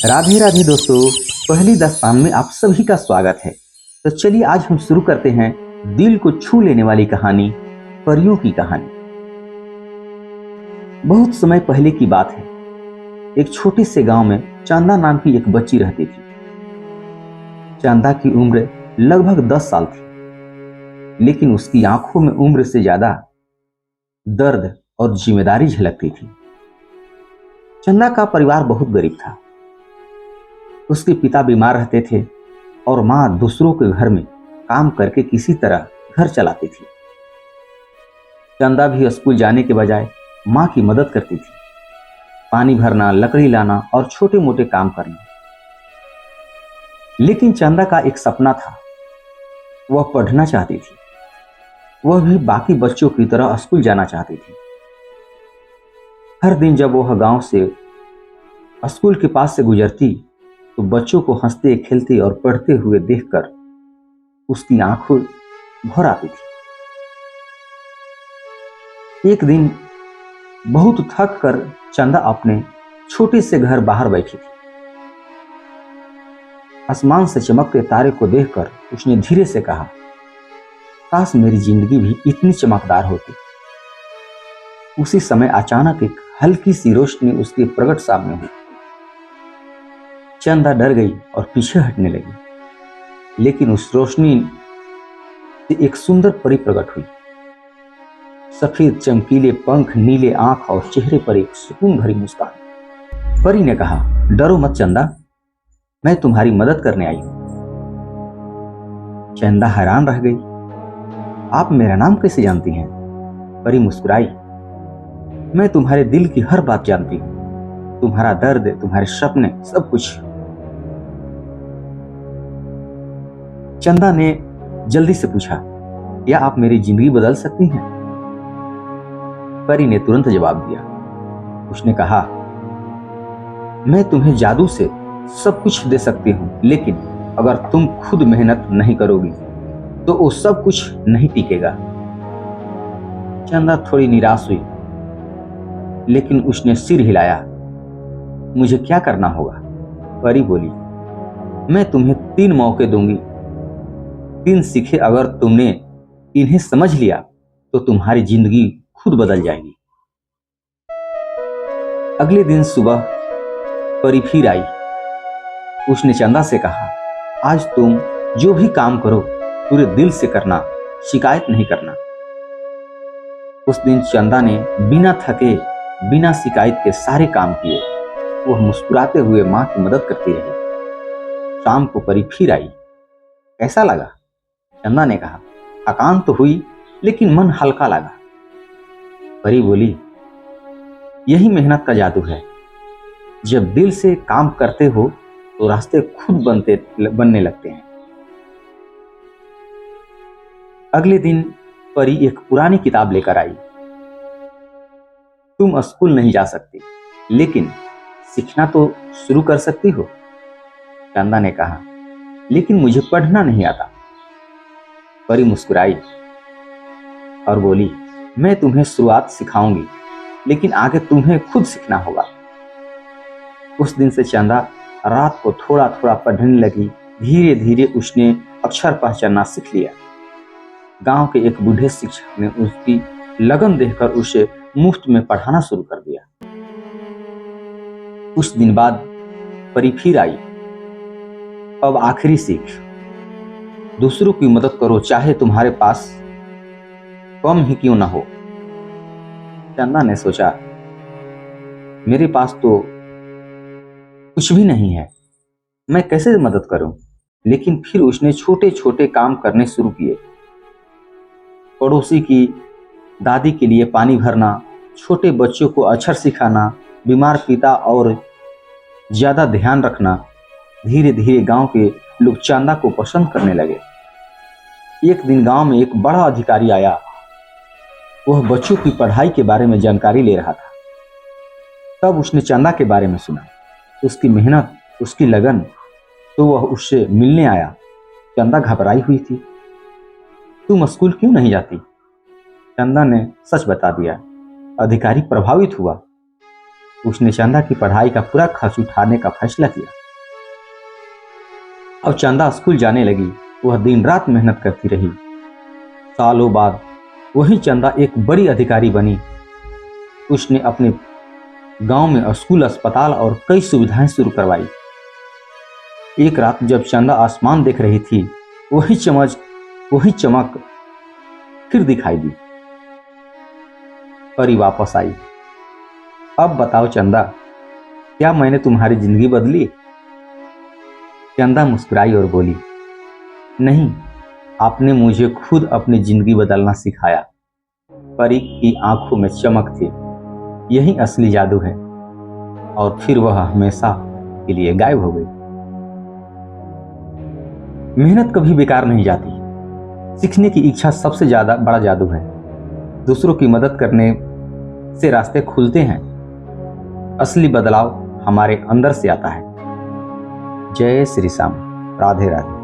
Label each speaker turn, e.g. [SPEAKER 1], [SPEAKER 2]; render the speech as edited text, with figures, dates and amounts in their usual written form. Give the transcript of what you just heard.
[SPEAKER 1] राधे राधे दोस्तों, पहली दास्तान में आप सभी का स्वागत है। तो चलिए आज हम शुरू करते हैं दिल को छू लेने वाली कहानी, परियों की कहानी। बहुत समय पहले की बात है। एक छोटे से गांव में चंदा नाम की एक बच्ची रहती थी। चंदा की उम्र लगभग 10 साल थी, लेकिन उसकी आंखों में उम्र से ज्यादा दर्द और जिम्मेदारी झलकती थी। चंदा का परिवार बहुत गरीब था। उसके पिता बीमार रहते थे और मां दूसरों के घर में काम करके किसी तरह घर चलाती थी। चंदा भी स्कूल जाने के बजाय मां की मदद करती थी, पानी भरना, लकड़ी लाना और छोटे मोटे काम करना। लेकिन चंदा का एक सपना था। वह पढ़ना चाहती थी। वह भी बाकी बच्चों की तरह स्कूल जाना चाहती थी। हर दिन जब वह गांव से स्कूल के पास से गुजरती तो बच्चों को हंसते खेलते और पढ़ते हुए देखकर उसकी आंखों भर आती थी। एक दिन बहुत थक कर चंदा अपने छोटे से घर बाहर बैठी थी। आसमान से चमकते तारे को देखकर उसने धीरे से कहा, काश मेरी जिंदगी भी इतनी चमकदार होती। उसी समय अचानक एक हल्की सी रोशनी उसके प्रकट सामने हुई। चंदा डर गई और पीछे हटने लगी, लेकिन उस रोशनी से एक सुंदर परी प्रकट हुई। सफेद चमकीले पंख, नीले आंख और चेहरे पर एक सुकून भरी मुस्कान। परी ने कहा, डरो मत चंदा, मैं तुम्हारी मदद करने आई हूं। चंदा हैरान रह गई। आप मेरा नाम कैसे जानती हैं? परी मुस्कुराई, मैं तुम्हारे दिल की हर बात जानती हूं, तुम्हारा दर्द, तुम्हारे सपने, सब कुछ। चंदा ने जल्दी से पूछा, क्या आप मेरी जिंदगी बदल सकती हैं? परी ने तुरंत जवाब दिया। उसने कहा, मैं तुम्हें जादू से सब कुछ दे सकती हूं, लेकिन अगर तुम खुद मेहनत नहीं करोगी तो वो सब कुछ नहीं टिकेगा। चंदा थोड़ी निराश हुई, लेकिन उसने सिर हिलाया। मुझे क्या करना होगा? परी बोली, मैं तुम्हें 3 मौके दूंगी। 3 सीखे, अगर तुमने इन्हें समझ लिया तो तुम्हारी जिंदगी खुद बदल जाएगी। अगले दिन सुबह परी फिर आई। उसने चंदा से कहा, आज तुम जो भी काम करो पूरे दिल से करना, शिकायत नहीं करना। उस दिन चंदा ने बिना थके, बिना शिकायत के सारे काम किए। वह मुस्कुराते हुए मां की मदद करती रही। शाम को परी फिर आई। कैसा लगा? चंदा ने कहा, थकान तो हुई, लेकिन मन हल्का लगा। परी बोली, यही मेहनत का जादू है। जब दिल से काम करते हो तो रास्ते खुद बनने लगते हैं। अगले दिन परी एक पुरानी किताब लेकर आई। तुम स्कूल नहीं जा सकती, लेकिन सीखना तो शुरू कर सकती हो। चंदा ने कहा, लेकिन मुझे पढ़ना नहीं आता। परी मुस्कुराई और बोली, मैं तुम्हें शुरुआत सिखाऊंगी, लेकिन आगे तुम्हें खुद सीखना होगा। उस दिन से चंदा रात को थोड़ा थोड़ा पढ़ने लगी। धीरे धीरे उसने अक्षर पहचानना सीख लिया। गांव के एक बूढ़े शिक्षक ने उसकी लगन देखकर उसे मुफ्त में पढ़ाना शुरू कर दिया। कुछ दिन बाद परी फिर आई। अब आखिरी सीख, दूसरों की मदद करो, चाहे तुम्हारे पास कम ही क्यों ना हो। चंदा ने सोचा, मेरे पास तो कुछ भी नहीं है, मैं कैसे मदद करूं? लेकिन फिर उसने छोटे छोटे काम करने शुरू किए। पड़ोसी की दादी के लिए पानी भरना, छोटे बच्चों को अक्षर सिखाना, बीमार पिता और ज्यादा ध्यान रखना। धीरे धीरे गांव के लोग चंदा को पसंद करने लगे। एक दिन गांव में एक बड़ा अधिकारी आया। वह बच्चों की पढ़ाई के बारे में जानकारी ले रहा था। तब उसने चंदा के बारे में सुना, उसकी मेहनत, उसकी लगन, तो वह उससे मिलने आया। चंदा घबराई हुई थी। तुम स्कूल क्यों नहीं जाती? चंदा ने सच बता दिया। अधिकारी प्रभावित हुआ। उसने चंदा की पढ़ाई का पूरा खर्च उठाने का फैसला किया। अब चंदा स्कूल जाने लगी। वह दिन रात मेहनत करती रही। सालों बाद वही चंदा एक बड़ी अधिकारी बनी। उसने अपने गांव में स्कूल, अस्पताल और कई सुविधाएं शुरू करवाई। एक रात जब चंदा आसमान देख रही थी, वही चमक फिर दिखाई दी। परी वापस आई। अब बताओ चंदा, क्या मैंने तुम्हारी जिंदगी बदली? चंदा मुस्कुराई और बोली, नहीं, आपने मुझे खुद अपनी जिंदगी बदलना सिखाया। परी की आंखों में चमक थी। यही असली जादू है। और फिर वह हमेशा के लिए गायब हो गई। मेहनत कभी बेकार नहीं जाती। सीखने की इच्छा सबसे ज्यादा बड़ा जादू है। दूसरों की मदद करने से रास्ते खुलते हैं। असली बदलाव हमारे अंदर से आता है। जय श्री श्याम। राधे राधे।